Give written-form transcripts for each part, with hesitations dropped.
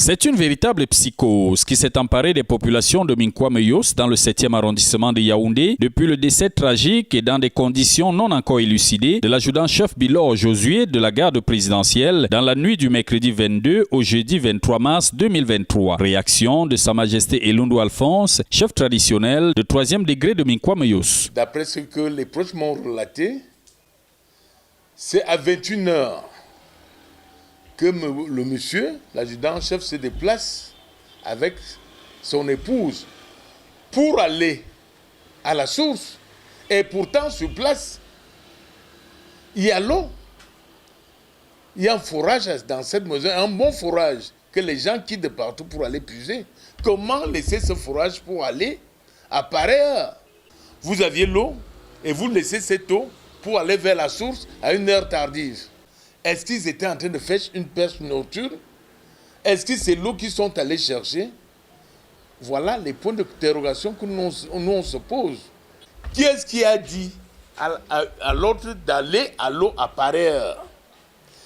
C'est une véritable psychose qui s'est emparée des populations de Minkwameyos dans le 7e arrondissement de Yaoundé depuis le décès tragique et dans des conditions non encore élucidées de l'adjudant-chef Bilor Josué de la garde présidentielle dans la nuit du mercredi 22 au jeudi 23 mars 2023. Réaction de Sa Majesté Elundu Alphonse, chef traditionnel de 3e degré de Minkwameyos. D'après ce que les proches m'ont relaté, c'est à 21h que le monsieur, l'adjudant-chef, se déplace avec son épouse pour aller à la source. Et pourtant, sur place, il y a l'eau. Il y a un forage dans cette maison, un bon forage que les gens quittent de partout pour aller puiser. Comment laisser ce forage pour aller à pareille heure? Vous aviez l'eau et vous laissez cette eau pour aller vers la source à une heure tardive. Est-ce qu'ils étaient en train de faire une pêche nocturne? Est-ce que c'est l'eau qu'ils sont allés chercher? Voilà les points d'interrogation que nous on se pose. Qui est-ce qui a dit à l'autre d'aller à l'eau à pareille heure?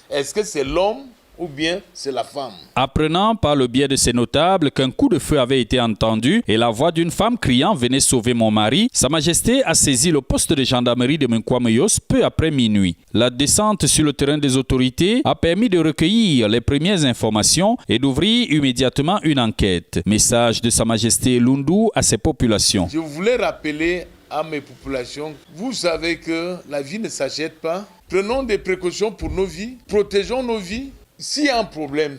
Est-ce que c'est l'homme ou bien c'est la femme? Apprenant par le biais de ces notables qu'un coup de feu avait été entendu et la voix d'une femme criant « Venez sauver mon mari », Sa Majesté a saisi le poste de gendarmerie de Minkwameyos peu après minuit. La descente sur le terrain des autorités a permis de recueillir les premières informations et d'ouvrir immédiatement une enquête. Message de Sa Majesté Elundu à ses populations. Je voulais rappeler à mes populations, vous savez que la vie ne s'achète pas. Prenons des précautions pour nos vies, protégeons nos vies. S'il y a un problème,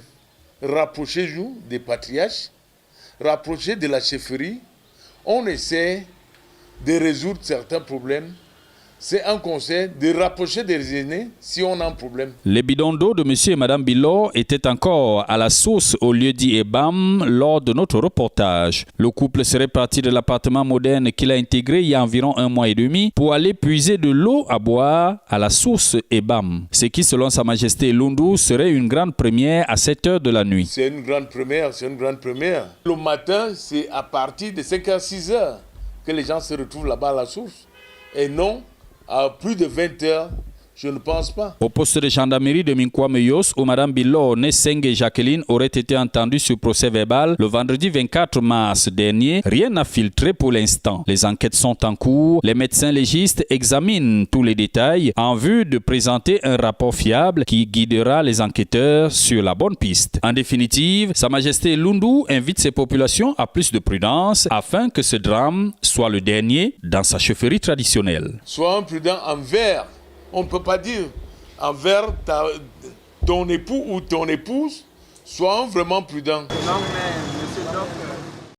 rapprochez-vous des patriarches, rapprochez de la chefferie. On essaie de résoudre certains problèmes. C'est un conseil de rapprocher des aînés si on a un problème. Les bidons d'eau de monsieur et madame Bilor étaient encore à la source au lieu dit Ebam lors de notre reportage. Le couple serait parti de l'appartement moderne qu'il a intégré il y a environ 1 mois et demi pour aller puiser de l'eau à boire à la source Ebam. Ce qui, selon Sa Majesté Elundu, serait une grande première à 7 heures de la nuit. C'est une grande première, c'est une grande première. Le matin, c'est à partir de 5h, 6h que les gens se retrouvent là-bas à la source. Et non à plus de 20 heures, je ne pense pas. Au poste de gendarmerie de Minkwameyos, où Mme Bilor, née Senge Jacqueline, aurait été entendue sur procès verbal le vendredi 24 mars dernier, rien n'a filtré pour l'instant. Les enquêtes sont en cours. Les médecins légistes examinent tous les détails en vue de présenter un rapport fiable qui guidera les enquêteurs sur la bonne piste. En définitive, Sa Majesté Elundu invite ses populations à plus de prudence afin que ce drame soit le dernier dans sa chefferie traditionnelle. Soyons prudents envers. On ne peut pas dire envers ton époux ou ton épouse, soyons vraiment prudents. Non, mais monsieur le docteur.